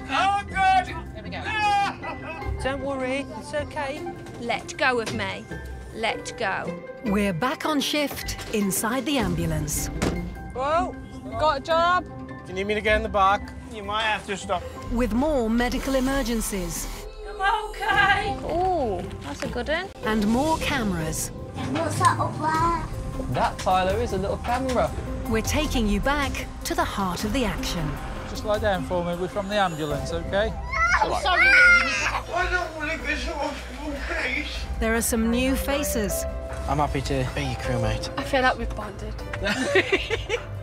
Oh, God! Here we go. Don't worry, it's okay. Let go of me. Let go. We're back on shift inside the ambulance. Whoa, got a job. Do you need me to get in the back? You might have to stop. With more medical emergencies. I'm okay. Oh, that's a good one. And more cameras. What's that up there? That, Tyler, is a little camera. We're taking you back to the heart of the action. Just lie down for me. We're from the ambulance, OK? I'm sorry. I don't want to go so awful, please. There are some new faces. I'm happy to be your crewmate. I feel like we've bonded.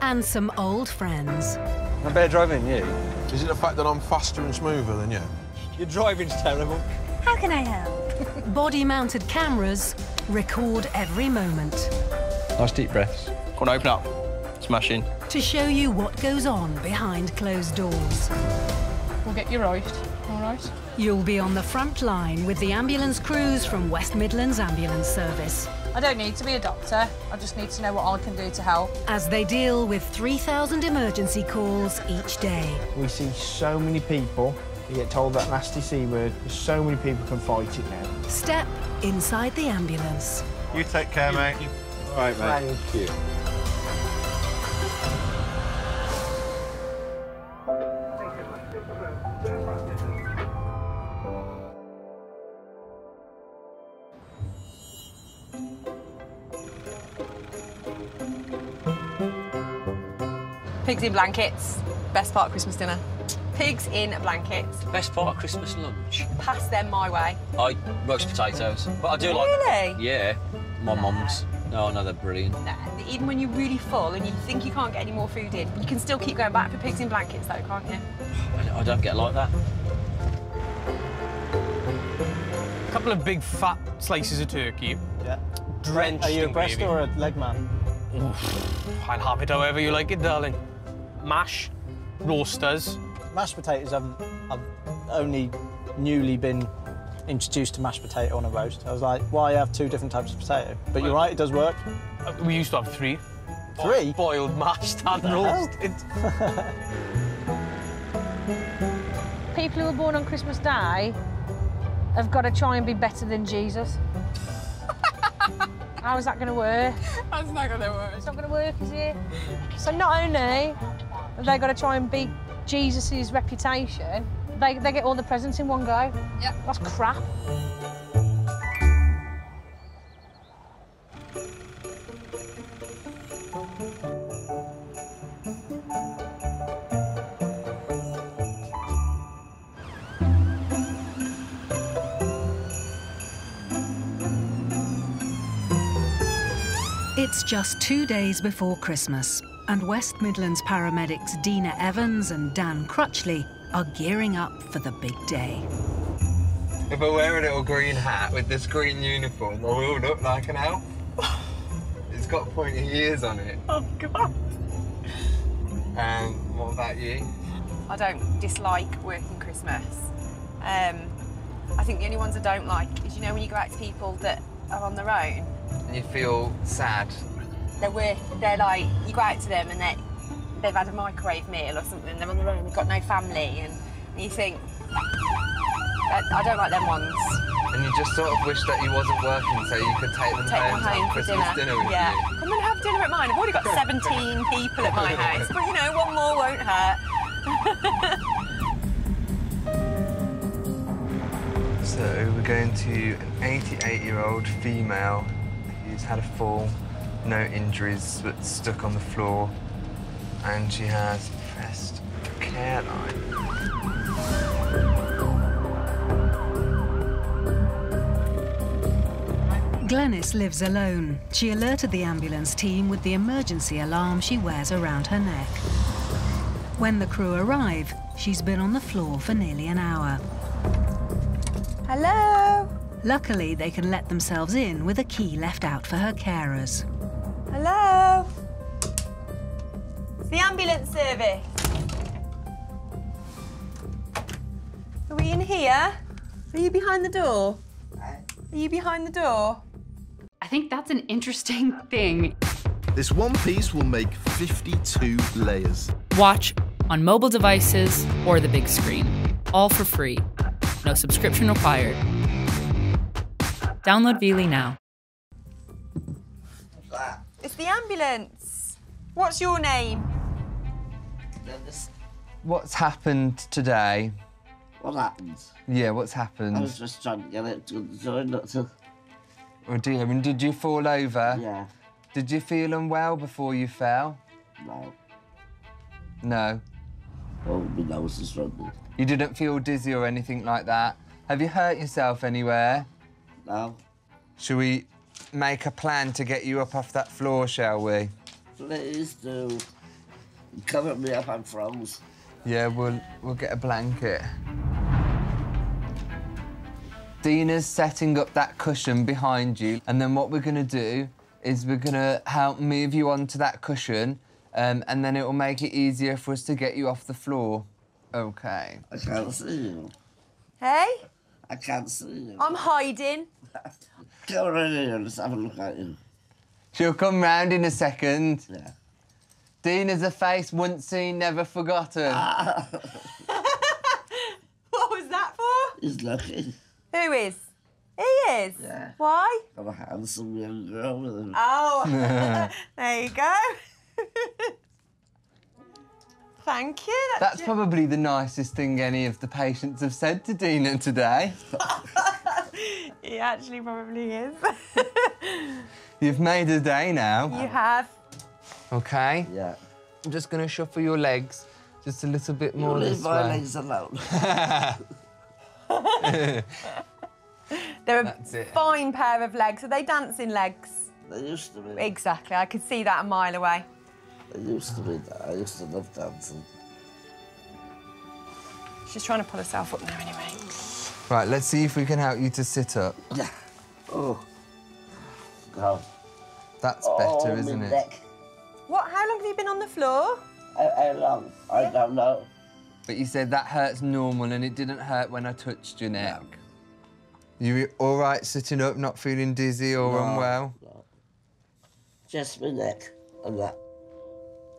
And some old friends. I better driving you. Is it the fact that I'm faster and smoother than you? Your driving's terrible. How can I help? Body-mounted cameras record every moment. Nice deep breaths. Come on, open up. Smash in. To show you what goes on behind closed doors. We'll get you right, all right? You'll be on the front line with the ambulance crews from West Midlands Ambulance Service. I don't need to be a doctor. I just need to know what I can do to help. As they deal with 3,000 emergency calls each day. We see so many people who get told that nasty C word. So many people can fight it now. Step inside the ambulance. You take care, mate. All right, mate. Thank you. Pigs in blankets. Best part of Christmas dinner. Pigs in blankets. Best part of Christmas lunch? Pass them my way. I roast potatoes. But I do like... Really? Yeah. My mum's. No, I know they're brilliant. Nah, even when you're really full and you think you can't get any more food in, you can still keep going back for pigs in blankets though, can't you? I don't get like that. A couple of big fat slices of turkey. Yeah. Drenched Are you a in breast gravy. or a leg man? I'll have it however you like it, darling. Mash, roasters. Mashed potatoes have only newly been introduced to mashed potato on a roast. I was like, why have two different types of potato? But you're right, it does work. We used to have three. Three? Boiled, mashed and roasted. People who are born on Christmas Day have got to try and be better than Jesus. How is that going to work? That's not going to work. It's not going to work, is it? So not only have they got to try and beat Jesus' reputation, they get all the presents in one go. Yeah. That's crap. It's just 2 days before Christmas, and West Midlands paramedics Dina Evans and Dan Crutchley are gearing up for the big day. If I wear a little green hat with this green uniform, I will look like an elf. It's got pointy ears on it. Oh, God. What about you? I don't dislike working Christmas. I think the only ones I don't like is, you know, when you go out to people that are on their own. And you feel sad. They're like, you go out to them and they've had a microwave meal or something, they're on their own, they've got no family, and you think, I don't like them ones. And you just sort of wish that you wasn't working so you could take them home to have Christmas dinner with yeah. you. Come and have dinner at mine. I've already got 17 people at my house, but you know, one more won't hurt. So we're going to an 88-year-old female who's had a fall, no injuries, but stuck on the floor, and she has pressed care line. Glenys lives alone. She alerted the ambulance team with the emergency alarm she wears around her neck. When the crew arrive, she's been on the floor for nearly an hour. Hello? Luckily, they can let themselves in with a key left out for her carers. Hello? It's the ambulance service. Are we in here? Are you behind the door? Are you behind the door? I think that's an interesting thing. This one piece will make 52 layers. Watch on mobile devices or the big screen. All for free. No subscription required. Download Veely now. It's the ambulance. What's your name? What's happened today? What happened? Yeah, what's happened? I was just trying to get it to the toilet. Oh dear, and did you fall over? Yeah. Did you feel unwell before you fell? No. No? Oh, my nose is running. You didn't feel dizzy or anything like that? Have you hurt yourself anywhere? No. Shall we make a plan to get you up off that floor, shall we? Please do. Cover me up, I'm froze. Yeah, we'll get a blanket. Dina's setting up that cushion behind you, and then what we're going to do is we're going to help move you onto that cushion, and then it will make it easier for us to get you off the floor. OK. I can't see you. Hey? I can't see you. I'm hiding. Come around here, let's have a look at you. She'll come round in a second. Yeah. Dina's a face once seen, never forgotten. What was that for? He's lucky. Who is? He is? Yeah. Why? I'm a handsome young girl with him. Oh, there you go. Thank you. That's probably the nicest thing any of the patients have said to Dina today. He actually probably is. You've made a day now. You have. OK? Yeah. I'm just going to shuffle your legs just a little bit more Leave this my way. legs alone. They're a fine pair of legs. Are they dancing legs? They used to be. Exactly. I could see that a mile away. They used to be. I used to love dancing. She's trying to pull herself up now anyway. Right, let's see if we can help you to sit up. Yeah. Oh. God. That's better, isn't it? Neck. What? How long have you been on the floor? How long? I don't know. But you said that hurts normal and it didn't hurt when I touched your neck. No. You all right sitting up, not feeling dizzy or unwell? No. Just my neck and that.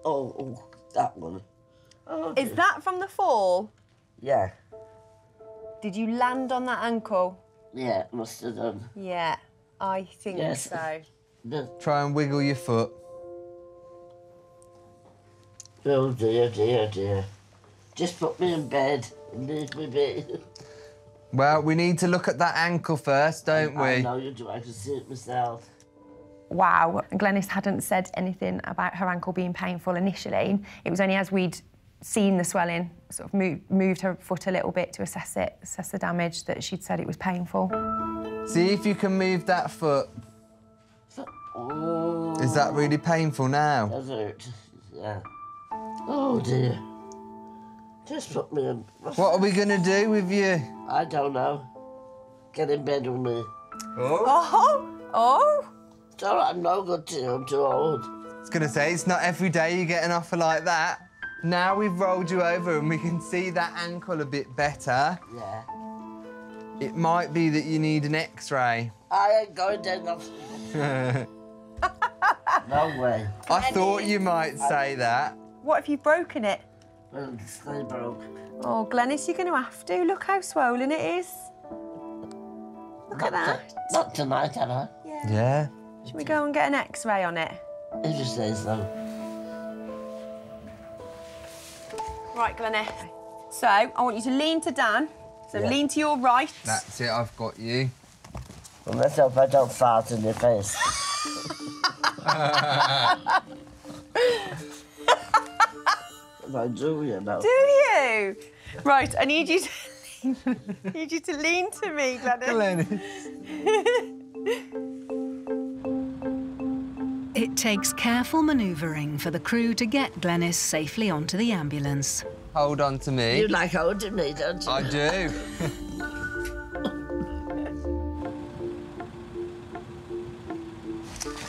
Oh, that one. Oh, is that from the fall? Yeah. Did you land on that ankle? Yeah, must have done. Yeah, I think so. Try and wiggle your foot. Oh, dear, dear, dear. Just put me in bed and leave me be. Well, we need to look at that ankle first, don't we? I know you do. I can see it myself. Wow, Glenys hadn't said anything about her ankle being painful initially. It was only as we'd seen the swelling, sort of moved her foot a little bit to assess the damage, that she'd said it was painful. See if you can move that foot. Oh. Is that really painful now? Does hurt, yeah. Oh, dear. Just put me in. What are we going to do with you? I don't know. Get in bed with me. Oh? Oh? It's all right, I'm no good to you, I'm too old. I was going to say, it's not every day you get an offer like that. Now we've rolled you over and we can see that ankle a bit better. Yeah. It might be that you need an X-ray. I ain't going to enough. No way. I thought you might say that. What if you've broken it? Well, they broke. Oh, Glenys, you're going to have to. Look how swollen it is. Look at that. Not tonight, have I? Yeah. Should we go and get an X-ray on it? If you say so. Right, Glenys. So, I want you to lean to Dan. So lean to your right. That's it, I've got you. Well, let's hope I don't fart in your face. I do, you know. Do you? Right, I need you to lean to me, Glenys. It takes careful manoeuvring for the crew to get Glenys safely onto the ambulance. Hold on to me. You like holding me, don't you? I do.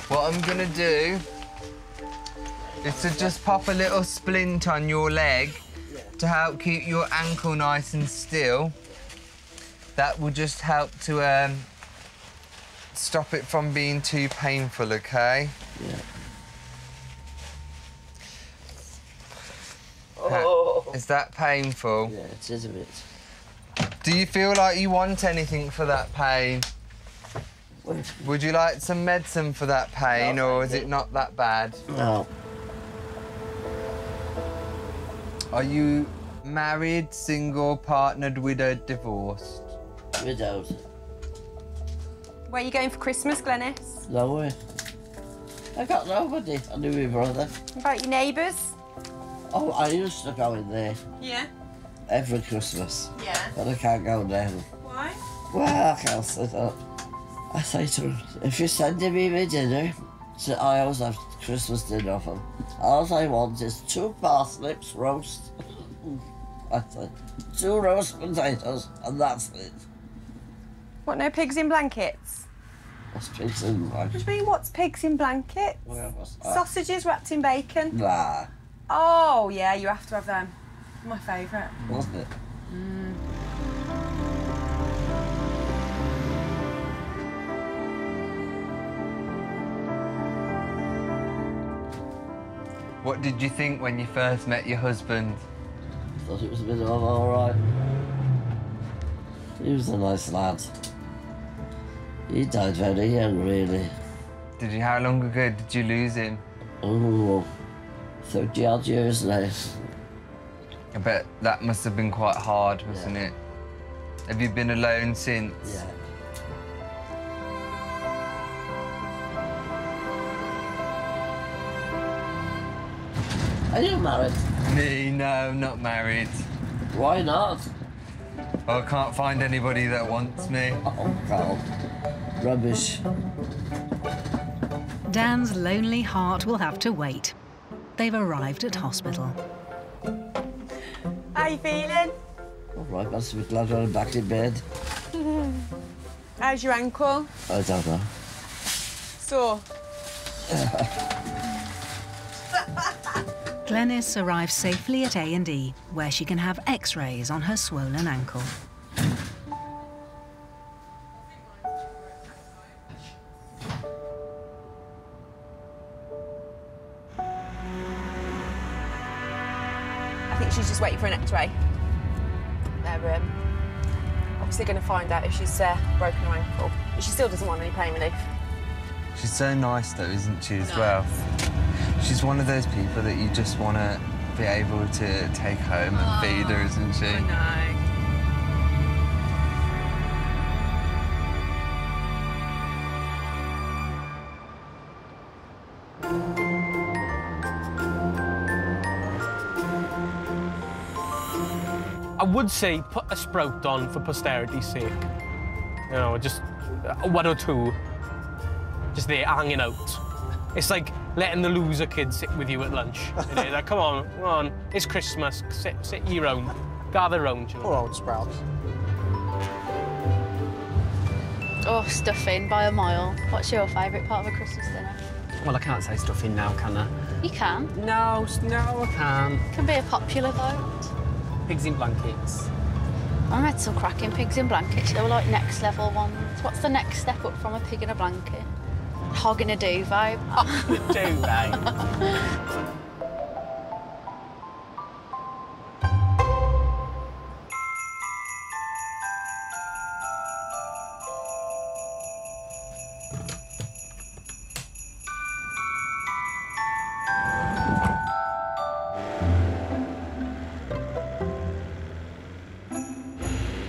What I'm going to do is to just pop a little splint on your leg to help keep your ankle nice and still. That will just help to stop it from being too painful, OK? Yeah. Oh. Is that painful? Yeah, it is a bit. Do you feel like you want anything for that pain? Would you like some medicine for that pain, or is it not that bad? No. Are you married, single, partnered, widowed, divorced? Widowed. Where are you going for Christmas, Glenys? Nowhere. I got nobody. I knew my brother. What about your neighbours? Oh, I used to go in there. Yeah. Every Christmas. Yeah. But I can't go now. Why? Well, I can't sit up. I say to him, if you're sending me my dinner, so I always have Christmas dinner of them. All I want is 2 parsnips roast. I say, 2 roast potatoes, and that's it. What, no pigs in blankets? What's pigs in blankets? What do you mean, what's pigs in blankets? Well, what's that? Sausages wrapped in bacon? Nah. Oh, yeah, you have to have them. My favourite. Wasn't it? What did you think when you first met your husband? I thought it was a bit of all right. He was a nice lad. He died very young, really. Did you? How long ago did you lose him? Oh, 30-odd years now. I bet that must have been quite hard, wasn't it? Have you been alone since? Yeah. Are you married? Me? No, not married. Why not? I can't find anybody that wants me. Oh, God. Rubbish. Dan's lonely heart will have to wait. They've arrived at hospital. How you feeling? All right, must be glad I'm back in bed. How's your ankle? I don't know. Sore? Glenys arrives safely at A&E, where she can have X-rays on her swollen ankle. I think she's just waiting for an X-ray. They're obviously going to find out if she's broken her ankle. But she still doesn't want any pain relief. She's so nice, though, isn't she, as well? She's one of those people that you just want to be able to take home and feed her, isn't she? I know. I would say put a sprout on for posterity's sake. You know, just 1 or 2, just there hanging out. It's like letting the loser kids sit with you at lunch. You know, like, come on, it's Christmas, sit your own, gather round, you know. Poor old Sprouts. Oh, stuffing by a mile. What's your favourite part of a Christmas dinner? Well, I can't say stuffing now, can I? You can. No, I can't. Can be a popular vote. Pigs in blankets. I read some cracking pigs in blankets. They were like next level ones. What's the next step up from a pig in a blanket? Hog in a duvet. Hog in a duvet.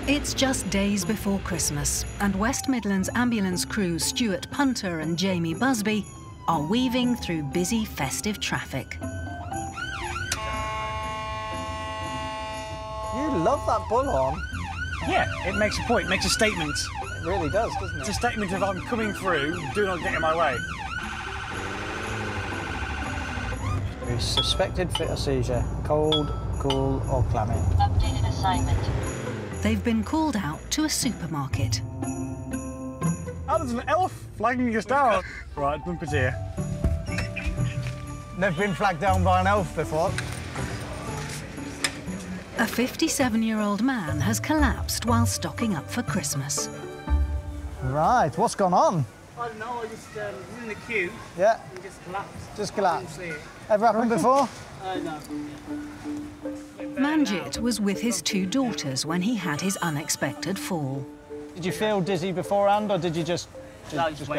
It's just days before Christmas, and West Midlands Ambulance crew Stuart Punter and Jamie Busby are weaving through busy festive traffic. You love that bullhorn. Yeah, it makes a point, makes a statement. It really does, doesn't it? It's a statement of I'm coming through, do not get in my way. We suspected fit or seizure. Cold, cool or clammy. Updated assignment. They've been called out to a supermarket. Oh, there's an elf flagging us down. Right, bumpers here. Never been flagged down by an elf before. A 57-year-old man has collapsed while stocking up for Christmas. Right, what's gone on? I don't know, I just was in the queue. Yeah. And just collapsed. Just collapsed. I didn't see it. Ever happened before? No. Manjit was with his 2 daughters when he had his unexpected fall. Did you feel dizzy beforehand, or did you just go? Just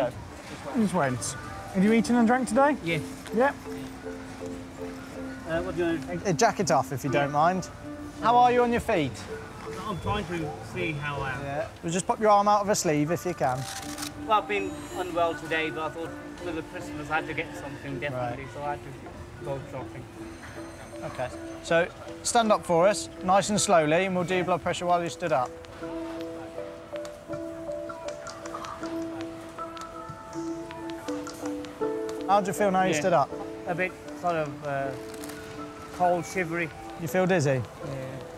went. Have you eaten and drank today? Yeah. Yeah. What do you want? A jacket off, if you don't mind. How are you on your feet? I'm trying to see how I am. Yeah. Well, just pop your arm out of a sleeve if you can. Well, I've been unwell today, but I thought with the Christmas I had to get something definitely, so I had to go shopping. OK. So, stand up for us, nice and slowly, and we'll do your blood pressure while you stood up. How do you feel now you stood up? A bit sort of cold, shivery. You feel dizzy?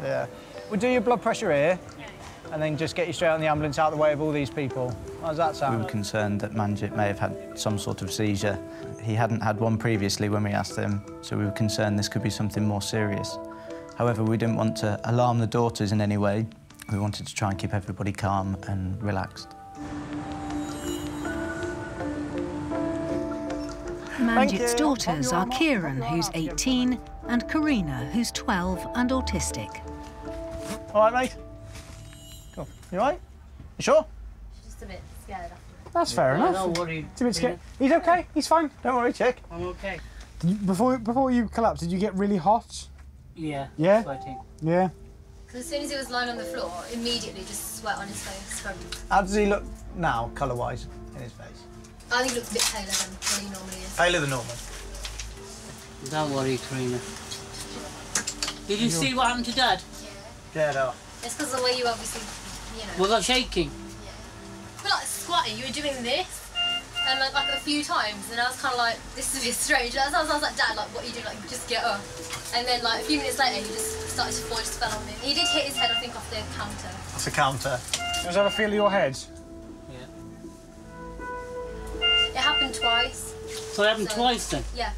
Yeah. We'll do your blood pressure here, and then just get you straight on the ambulance out of the way of all these people. How does that sound? We were concerned that Manjit may have had some sort of seizure. He hadn't had one previously when we asked him, so we were concerned this could be something more serious. However, we didn't want to alarm the daughters in any way. We wanted to try and keep everybody calm and relaxed. Manjit's daughters are Kieran, who's 18, and Karina, who's 12 and autistic. All right, mate? Cool. You all right? You sure? Just a bit scared after. That's fair enough. Don't worry. It's a bit scared. He's OK. He's fine. Don't worry, chick. I'm OK. Before you collapsed, did you get really hot? Yeah. Yeah? Sweating. Yeah. Because as soon as he was lying on the floor, immediately just sweat on his face. How does he look now, colour-wise, in his face? I think he looks a bit paler than what he normally is. Paler than normal. Don't worry, Karina. Did you see what happened to Dad? Get off. It's because of the way you obviously, you know. Was I shaking? But like squatting, you were doing this, and like a few times, and I was kind of like, this is a bit strange. I was like, Dad, like, what are you doing? Like, just get up. And then like a few minutes later, he just started to fall, just fell on me. He did hit his head, I think, off the counter. That's a counter. Does that have a feel of your head? It happened twice. So it happened twice then? Yeah.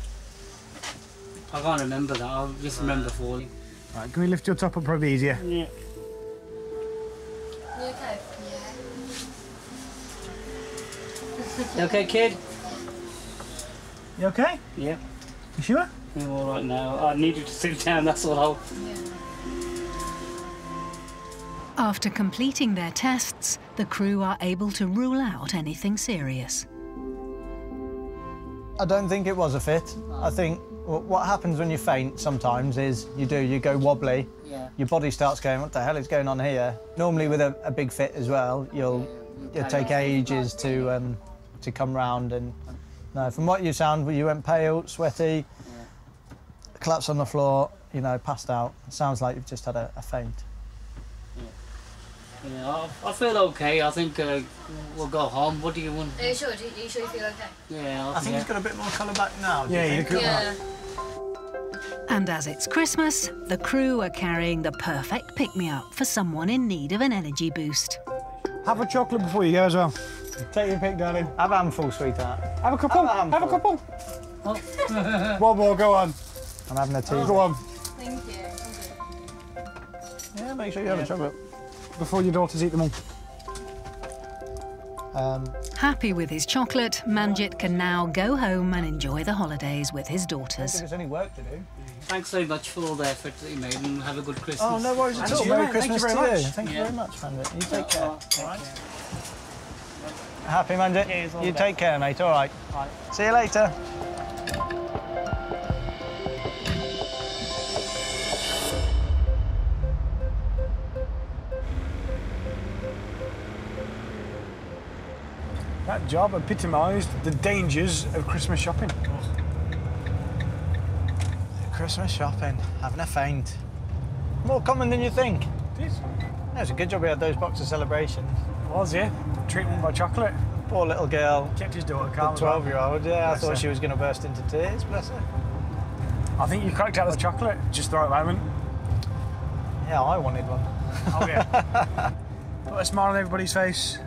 I can't remember that. I just remember falling. Right, can we lift your top up? Probably easier. Yeah. You okay? Yeah. You okay, kid? You okay? Yeah. You sure? I'm all right now. I need you to sit down, that's all. After completing their tests, the crew are able to rule out anything serious. I don't think it was a fit. I think what happens when you faint sometimes is you go wobbly. Yeah. Your body starts going, what the hell is going on here? Normally with a big fit as well, you'll take ages to come round. And no, from what you sound, you went pale, sweaty, collapsed on the floor, you know, passed out. It sounds like you've just had a faint. Yeah, I feel okay. I think we'll go home. What do you want? Are you sure? Are you sure you feel okay? Yeah, I think he's got a bit more colour back now. Yeah, you could. Yeah. And as it's Christmas, the crew are carrying the perfect pick-me-up for someone in need of an energy boost. Have a chocolate before you go as well. Take your pick, darling. Have a handful, sweetheart. Have a couple. Have a couple. One more, go on. I'm having a tea. Go on. Thank you. Yeah, make sure you have a chocolate. Before your daughters eat them all. Happy with his chocolate, Manjit can now go home and enjoy the holidays with his daughters. There's any work to do. Thanks so much for all the effort that you made, and have a good Christmas. Oh, no worries at all. Merry Christmas to you. Thank you very much, Manjit. You take care. All right. Happy, Manjit? You take care, mate. All right. See you later. That job epitomised the dangers of Christmas shopping. Christmas shopping, having a faint. More common than you think. It is. Yeah, it's a good job we had those box of celebrations. It was, yeah. Treatment by chocolate. Poor little girl. Kept his daughter calm. The 12-year-old, yeah. I thought her. she was going to burst into tears, bless her. I think you cracked out the chocolate just the right moment. Yeah, I wanted one. Oh, yeah. Put a smile on everybody's face.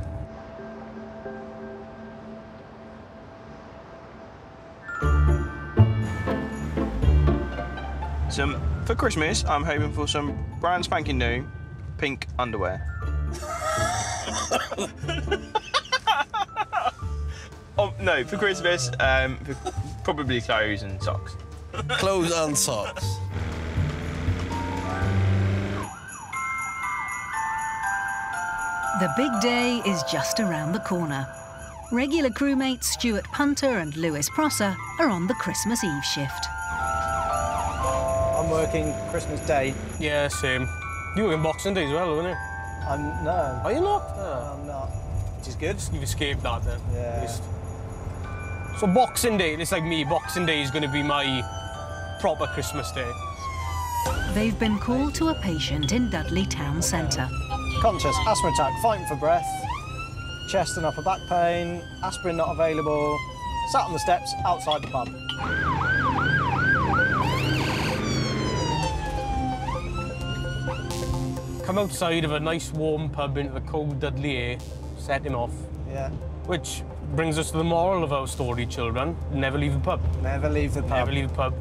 For Christmas, I'm hoping for some brand spanking new pink underwear. Oh, no, for Christmas, probably clothes and socks. Clothes and socks. The big day is just around the corner. Regular crewmates Stuart Punter and Lewis Prosser are on the Christmas Eve shift. I'm working Christmas Day. Yeah, same. You work in Boxing Day as well, aren't you? No. Are you not? No, I'm not. Which is good. You've escaped that then. Yeah. At least. So Boxing Day, it's like me, Boxing Day is going to be my proper Christmas day. They've been called to a patient in Dudley Town Centre. Conscious, asthma attack, fighting for breath, chest and upper back pain, aspirin not available, sat on the steps outside the pub. Come outside of a nice warm pub into the cold Dudley air, setting off. Yeah. Which brings us to the moral of our story, children. Never leave the pub. Never leave the pub. Never leave the pub.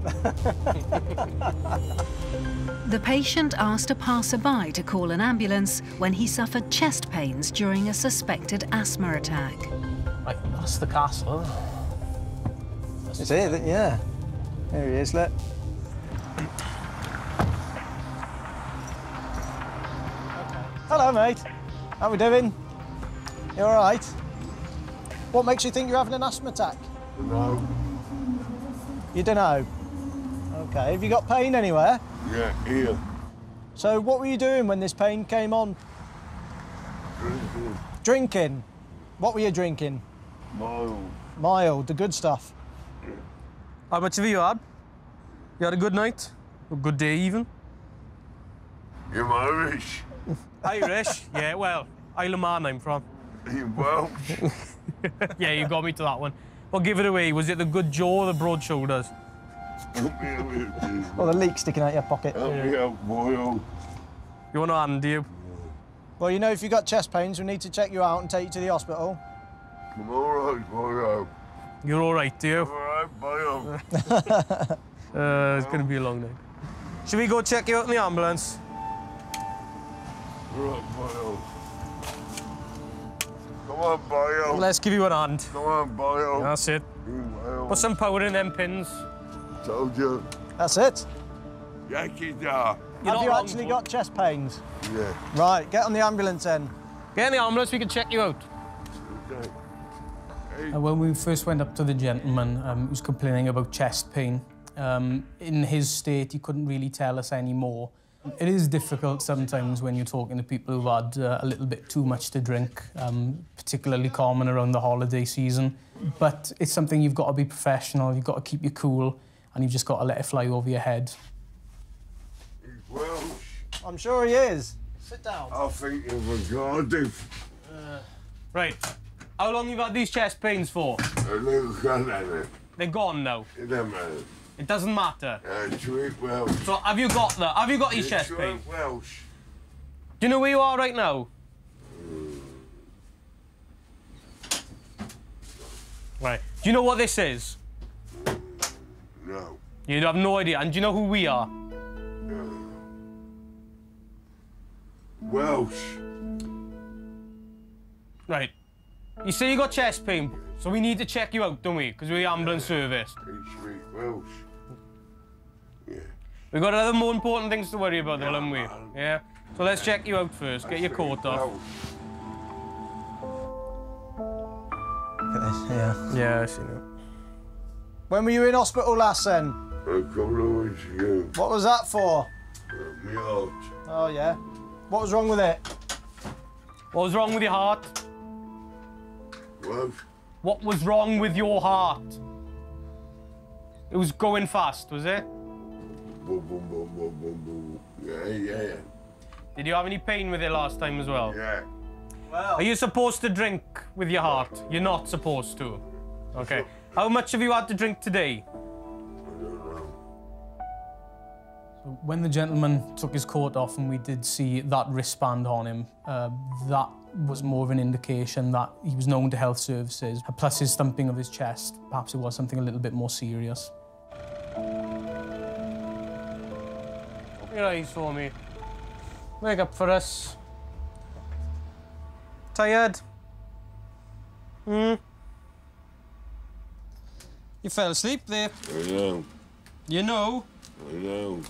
The patient asked a passerby to call an ambulance when he suffered chest pains during a suspected asthma attack. Right, that's the castle. It's here, yeah. There he is, look. Hello, mate. How we doing? You all right? What makes you think you're having an asthma attack? No. You don't know? OK. Have you got pain anywhere? Yeah, here. So what were you doing when this pain came on? Drinking. Drinking? What were you drinking? Mild. Mild, the good stuff. How much have you had? You had a good night? A good day, even? You're Irish. Irish? Yeah, well, Isle of Man I'm from. You Welsh? Yeah, you got me to that one. Well, give it away. Was it the good jaw or the broad shoulders? Or the leak sticking out your pocket? Help me out, boy. You want a hand, do you? Well, you know, if you've got chest pains, we need to check you out and take you to the hospital. I'm all right, boy. You're all right, do you? All right, boy. It's going to be a long night. Should we go check you out in the ambulance? All right, boy. Come on, boy. Let's give you a hand. Come on, boy. That's it. Put some power in them pins. Told you. That's it. Yankee da. Have you actually got chest pains? Yeah. Right, get on the ambulance then. Get in the ambulance, we can check you out. Okay. When we first went up to the gentleman who was complaining about chest pain, in his state, he couldn't really tell us any more. It is difficult sometimes when you're talking to people who've had a little bit too much to drink, particularly common around the holiday season. But it's something you've got to be professional, you've got to keep your cool, and you've just got to let it fly over your head. He's Welsh. I'm sure he is. Sit down. I think you've a Cardiff. Right. How long have you had these chest pains for? A little gun at it. They're gone now. It doesn't matter. It doesn't matter. Sweet Welsh. So have you got that? Have you got these chest pains? Welsh. Do you know where you are right now? Right. Do you know what this is? No. You have no idea. And do you know who we are? Welsh. Right. You say you got chest pain, so we need to check you out, don't we? Because we're the ambulance service. Sweet Welsh. Yeah. We've got other more important things to worry about, though, haven't we? Yeah? So let's check you out first. Get your coat off. Look at this, yeah. Yeah, I see now. When were you in hospital last then? A couple of weeks ago. What was that for? My heart. Oh, yeah. What was wrong with it? What was wrong with your heart? What? What was wrong with your heart? It was going fast, was it? Boom, boom, boom, boom, boom, boom. Yeah. Did you have any pain with it last time as well? Yeah. Well. Are you supposed to drink with your heart? You're not supposed to. Okay. How much have you had to drink today? So when the gentleman took his coat off and we did see that wristband on him, that was more of an indication that he was known to health services. Plus his thumping of his chest, perhaps it was something a little bit more serious. Open your eyes for me. Wake up for us. Tired? You fell asleep there. I know. You know? I know.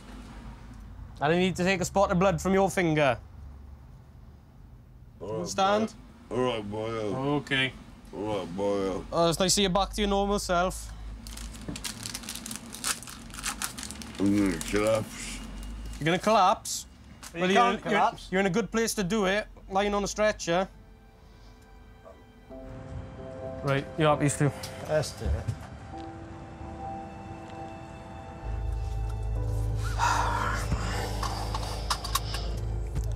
I need to take a spot of blood from your finger. Understand? All right, boy. Okay. All right, boy. Oh, it's nice to see you back to your normal self. I'm gonna collapse. You're gonna collapse? Well, you can't collapse. You're in a good place to do it, lying on a stretcher. Right, you're happy to. Let's do it.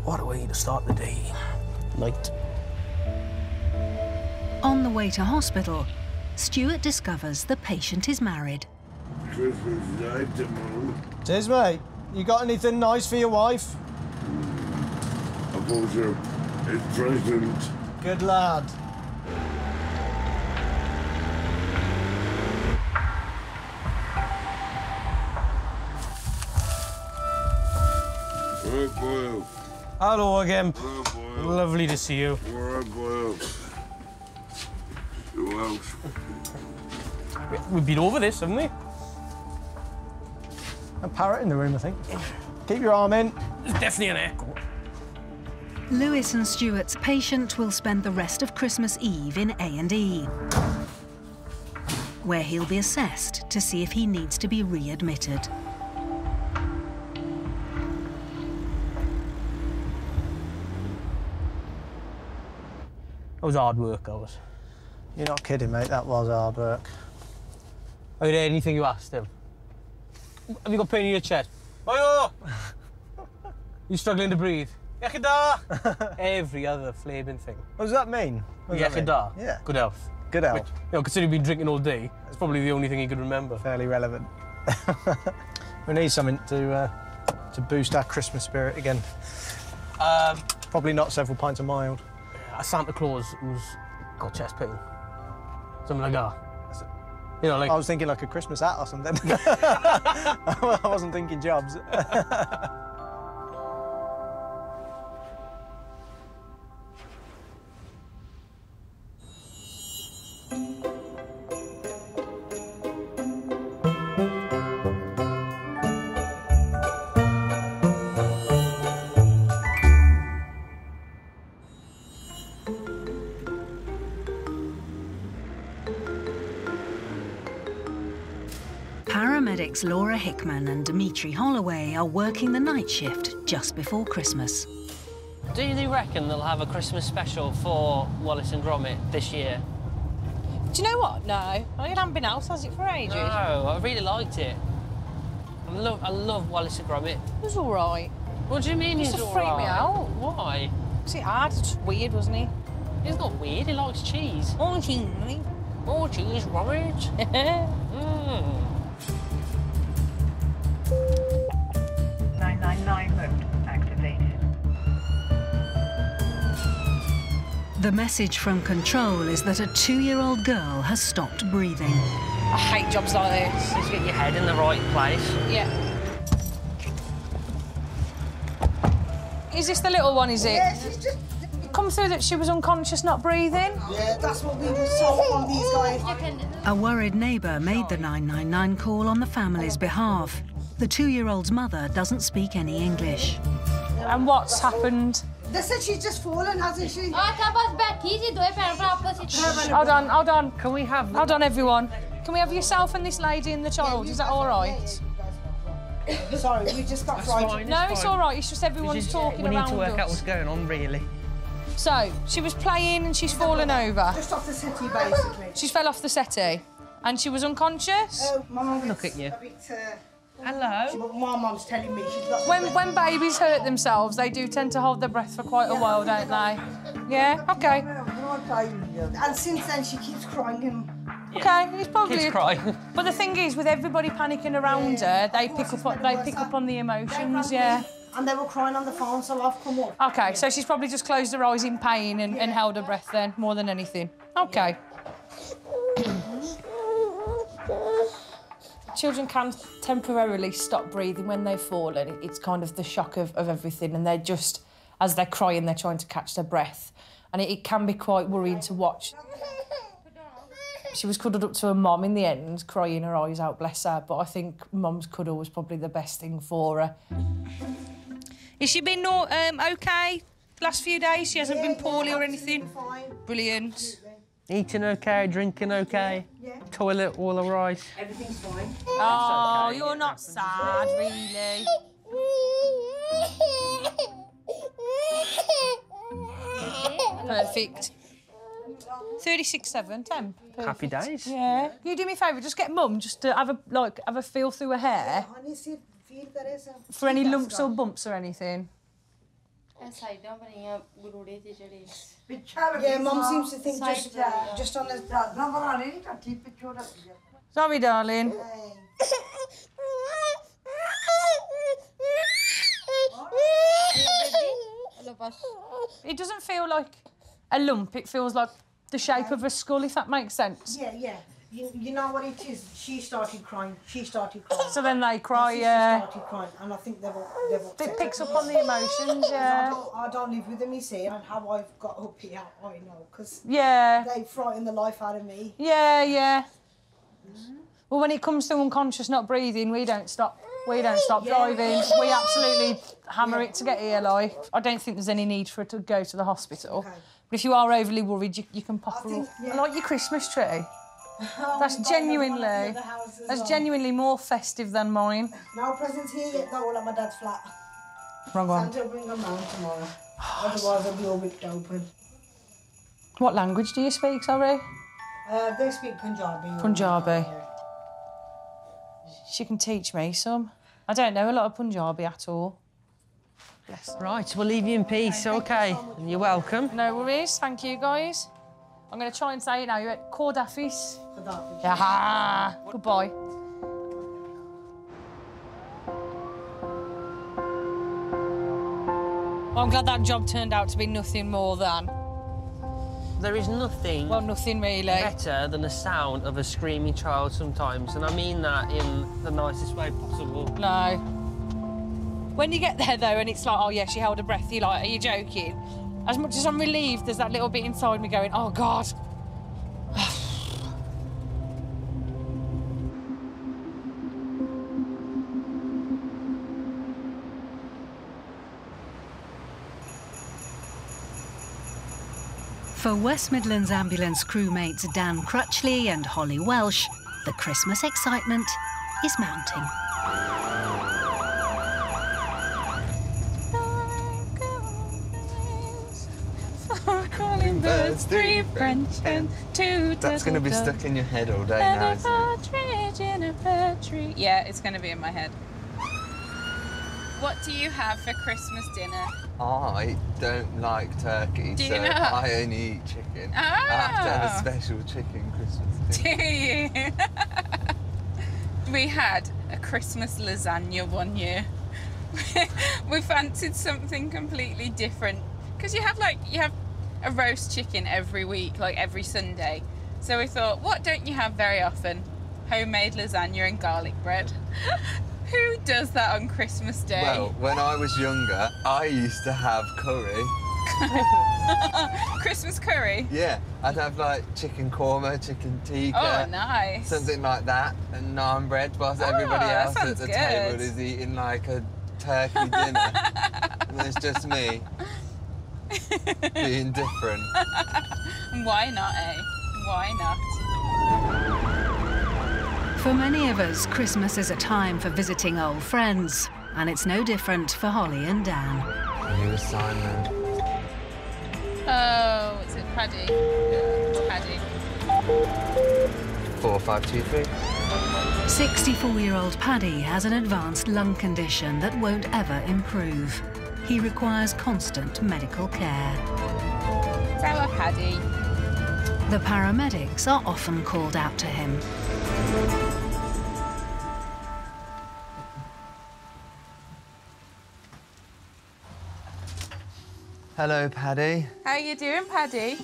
What a way to start the day. Night. On the way to hospital, Stuart discovers the patient is married. Christmas night tomorrow. Cheers, mate. You got anything nice for your wife? I bought her a present. Good lad. All right, boy. Hello again. All right, boy. Lovely to see you. All right, boy. Who else? We've been over this, haven't we? A parrot in the room, I think. Keep your arm in. There's definitely an echo. Lewis and Stuart's patient will spend the rest of Christmas Eve in A&E, where he'll be assessed to see if he needs to be readmitted. That was hard work, that was. You're not kidding, mate. That was hard work. Have you heard anything you asked him? Have you got pain in your chest? Oh, you struggling to breathe? Yechida! Every other flaming thing. What does that mean? Yechida? Yeah. Good health. Good health. Which, you know, considering you've been drinking all day, it's probably the only thing he could remember. Fairly relevant. We need something to boost our Christmas spirit again. Probably not several pints of mild. A Santa Claus who's got chest pain. Something like that. You know, like... I was thinking like a Christmas hat or something. I wasn't thinking jobs. Paramedics Laura Hickman and Dimitri Holloway are working the night shift just before Christmas. Do you reckon they'll have a Christmas special for Wallace and Gromit this year? Do you know what? No. I think it hasn't been out, has it, for ages? No, I really liked it. I love Wallace and Gromit. It was all right. What do you mean It used he's to all freak right? me out. Why? Was it hard? It's just weird, wasn't he? He's not weird, he likes cheese. Oh, cheese. Oh, cheese, Robert. 999 mode activated. The message from control is that a 2-year-old girl has stopped breathing. I hate jobs like this. Just get your head in the right place. Yeah. Is this the little one, is it? Yeah, she's just... It come through that she was unconscious, not breathing? Yeah, that's what we were told from these guys. A worried neighbour made the 999 call on the family's behalf. The 2-year-old's mother doesn't speak any English. And what's happened? They said she's just fallen, hasn't she? Hold on, hold on. Can we have... Hold on, everyone. Can we have yourself and this lady and the child? Is that all right? Sorry, we just got frightened. No, it's all right. It's just everyone's talking around us. We need to work out what's going on, really. So, she was playing and she's fallen over. Just off the settee, basically. She fell off the settee. And she was unconscious? My mum Look at you. Hello? My mum's telling me she's lost When babies hurt themselves, they do tend to hold their breath for quite a while, don't they? Yeah? OK. And since then, she keeps crying. OK, it's probably... Kids cry. But the thing is, with everybody panicking around her, they pick up on the emotions, yeah. And they were crying on the phone, so I've come up. OK, so she's probably just closed her eyes in pain and held her breath then, more than anything. OK. Children can temporarily stop breathing when they've fallen. It's kind of the shock of everything, and they're just, as they're crying, they're trying to catch their breath. And it can be quite worrying to watch. She was cuddled up to her mum in the end, crying her eyes out, bless her, but I think mum's cuddle was probably the best thing for her. Has she been OK last few days? She hasn't been poorly or anything? Brilliant. Eating okay, drinking okay, toilet all right. Everything's fine. Oh, you're not sad, really. Perfect. 36.7 temp. Perfect. Happy days. Yeah. You do me a favour, just get mum just to have a feel through her hair for any lumps or bumps or anything. Yeah, Mum seems to think just on the... Sorry, darling. It doesn't feel like a lump, it feels like the shape of a skull, if that makes sense. Yeah, yeah. You know what it is? She started crying. So then they cry, yeah. Started crying, and I think they've It picks up on the emotions, yeah. I don't live with them, you see, and how I've got up here, I know, because they frighten the life out of me. Yeah, yeah. Well, when it comes to unconscious not breathing, we don't stop. We don't stop driving. We absolutely hammer it to get here, like. I don't think there's any need for her to go to the hospital. Okay. But if you are overly worried, you can pop her up. I like your Christmas tree. That's genuinely more festive than mine. No presents here yet, though, all at my dad's flat. Wrong one. Santa will bring them round tomorrow. Otherwise, I'll be all ripped open. What language do you speak, sorry? They speak Punjabi. Punjabi. She can teach me some. I don't know a lot of Punjabi at all. Bless her. Right, we'll leave you in peace, OK? And you're welcome. No worries, thank you, guys. I'm going to try and say it now. You're at Cordafis. Cordafis. Yeah. Goodbye. Well, I'm glad that job turned out to be nothing more than. There is nothing... Well, nothing really. ...better than the sound of a screaming child sometimes, and I mean that in the nicest way possible. No. When you get there, though, and it's like, oh, yeah, she held her breath, you're like, are you joking? As much as I'm relieved, there's that little bit inside me going, oh, God. For West Midlands Ambulance crewmates Dan Crutchley and Holly Welsh, the Christmas excitement is mounting. Calling birds, 3 French hens, 2 That's going to be stuck in your head all day now, isn't it? Yeah, it's going to be in my head. What do you have for Christmas dinner? I don't like turkey, Do you so not? I only eat chicken. Oh. I have to have a special chicken Christmas dinner. Do you? We had a Christmas lasagna one year. We fancied something completely different. Because you have a roast chicken every week, like every Sunday. So we thought, what don't you have very often? Homemade lasagna and garlic bread. Who does that on Christmas Day? Well, when I was younger, I used to have curry. Christmas curry? Yeah, I'd have like chicken korma, chicken tikka. Oh, nice. Something like that, and naan bread, whilst everybody else at the table is eating like a turkey dinner. And it's just me being different. Why not, eh? Why not? For many of us, Christmas is a time for visiting old friends, and it's no different for Holly and Dan. New assignment. Oh, is it Paddy? Yeah. It's Paddy. 4523. 64-year-old Paddy has an advanced lung condition that won't ever improve. He requires constant medical care. It's our Paddy. The paramedics are often called out to him. Hello, Paddy. How you doing, Paddy?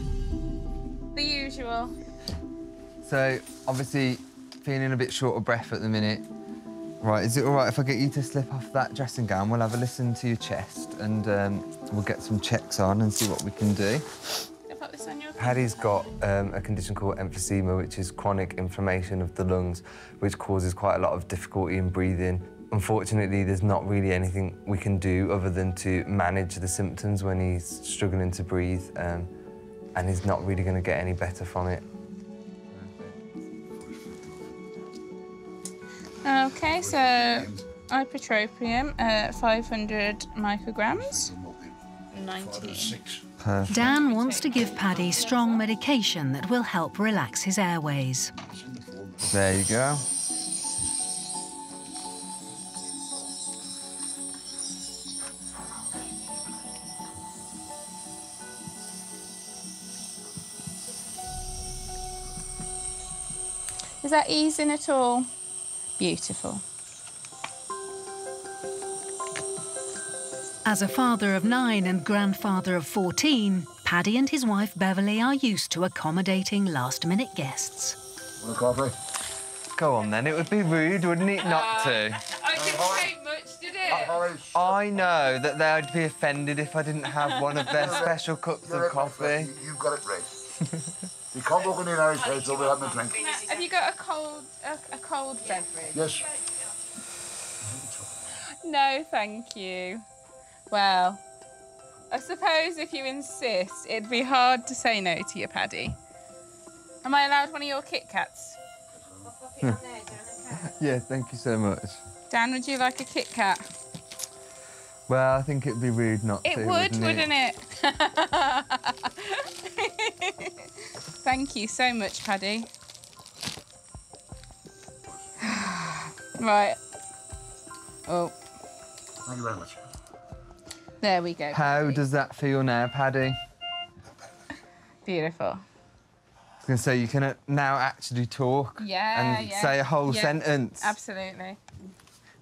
The usual. So, obviously, feeling a bit short of breath at the minute. Right, is it all right if I get you to slip off that dressing gown? We'll have a listen to your chest and we'll get some checks on and see what we can do. Can I put this on your Paddy's got a condition called emphysema, which is chronic inflammation of the lungs, which causes quite a lot of difficulty in breathing. Unfortunately, there's not really anything we can do other than to manage the symptoms when he's struggling to breathe, and he's not really going to get any better from it. OK, so ipratropium, 500 micrograms. 90. Perfect. Dan wants to give Paddy strong medication that will help relax his airways. There you go. Is that easing at all? Beautiful. As a father of 9 and grandfather of 14, Paddy and his wife Beverly are used to accommodating last-minute guests. Want a coffee? Go on then, it would be rude, wouldn't it, not to? I didn't take much, did it? I know that they'd be offended if I didn't have one of their special cups of coffee. You've got it right. You can't walk in the Irish head, so we'll have a drink. Have you got a cold beverage? Yes. No, thank you. Well, I suppose if you insist, it'd be hard to say no to you, Paddy. Am I allowed one of your Kit Kats? Yeah, thank you so much. Dan, would you like a Kit Kat? Well, I think it'd be rude not to, It would, wouldn't it? Thank you so much, Paddy. Right. Oh. Thank you very much. There we go. How does that feel now, Paddy? Beautiful. I was going to say, you can now actually talk and say a whole sentence. Absolutely.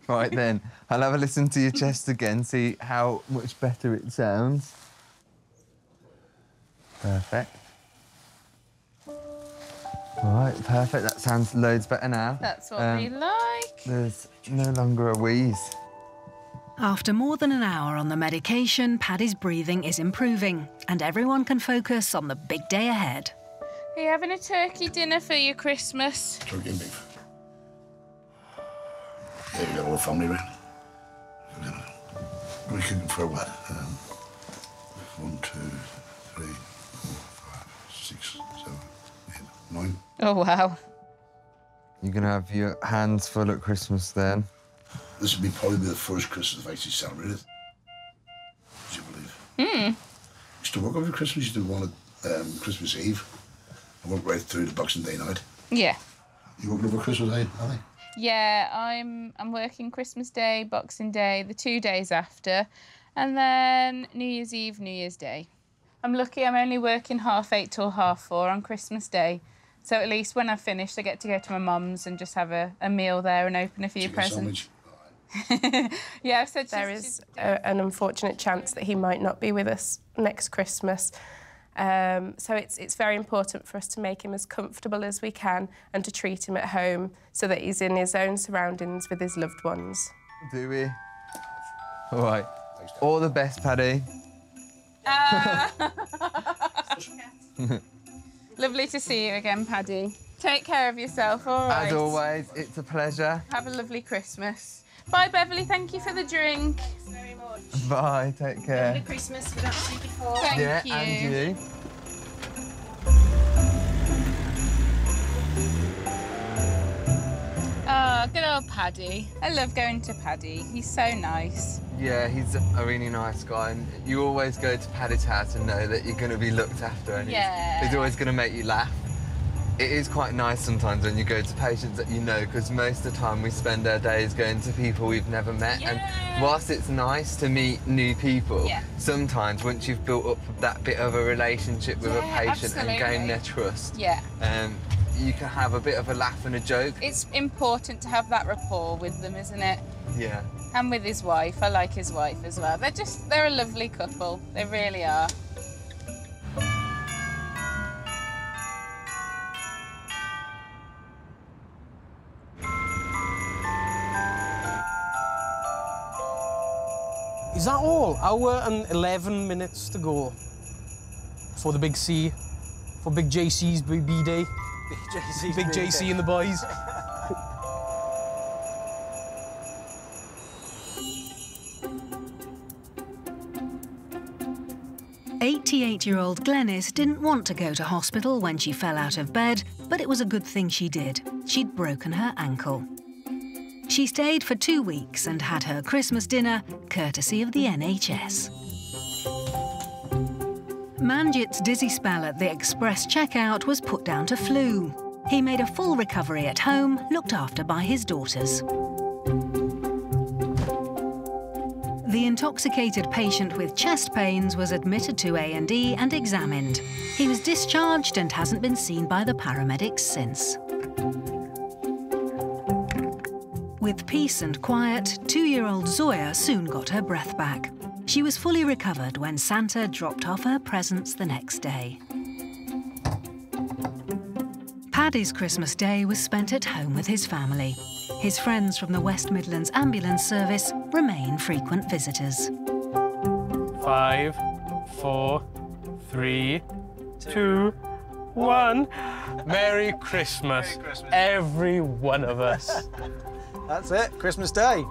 Right then, I'll have a listen to your chest again, see how much better it sounds. Perfect. Right, perfect. That sounds loads better now. That's what we like. There's no longer a wheeze. After more than an hour on the medication, Paddy's breathing is improving, and everyone can focus on the big day ahead. Are you having a turkey dinner for your Christmas? Turkey and beef. Yeah, we got all the family around. We're cooking for what? 1, 2, 3, 4, 5, 6, 7, 8, 9. Oh, wow. You're going to have your hands full at Christmas then? This will probably be the first Christmas I've actually celebrated. Would you believe? Used to work over Christmas, used to one at Christmas Eve. I worked right through the Boxing Day night. Yeah. You working over Christmas Day, Ali? Yeah, I'm working Christmas Day, Boxing Day, the 2 days after, and then New Year's Eve, New Year's Day. I'm lucky I'm only working 8:30 till 4:30 on Christmas Day. So at least when I've finished, I get to go to my mum's and just have a meal there and open a few presents. Yeah, I've said there is an unfortunate chance that he might not be with us next Christmas. So it's very important for us to make him as comfortable as we can and to treat him at home so that he's in his own surroundings with his loved ones. Do we? All right. All the best, Paddy. Lovely to see you again, Paddy. Take care of yourself, all right? As always, it's a pleasure. Have a lovely Christmas. Bye, Beverly. Thank you for the drink. Thanks very much. Bye, take care. Merry Christmas, we don't see you before. Thank you. And you. Oh, good old Paddy. I love going to Paddy. He's so nice. Yeah, he's a really nice guy, and you always go to Paddy's house and know that you're going to be looked after, and he's always going to make you laugh. It is quite nice sometimes when you go to patients that you know, because most of the time we spend our days going to people we've never met, and whilst it's nice to meet new people, sometimes once you've built up that bit of a relationship with a patient and gain their trust, you can have a bit of a laugh and a joke. It's important to have that rapport with them, isn't it? Yeah. And with his wife. I like his wife as well. They're a lovely couple. They really are. Is that all? Hour and 11 minutes to go for the big C. For Big JC's B-Day. Big JC and the boys. 88-year-old Glenys didn't want to go to hospital when she fell out of bed, but it was a good thing she did. She'd broken her ankle. She stayed for 2 weeks and had her Christmas dinner, courtesy of the NHS. Manjit's dizzy spell at the express checkout was put down to flu. He made a full recovery at home, looked after by his daughters. The intoxicated patient with chest pains was admitted to A&E and examined. He was discharged and hasn't been seen by the paramedics since. With peace and quiet, 2-year-old Zoya soon got her breath back. She was fully recovered when Santa dropped off her presents the next day. Paddy's Christmas Day was spent at home with his family. His friends from the West Midlands Ambulance Service remain frequent visitors. 5, 4, 3, 2, 1. Merry Christmas, Merry Christmas. every one of us. That's it, Christmas Day.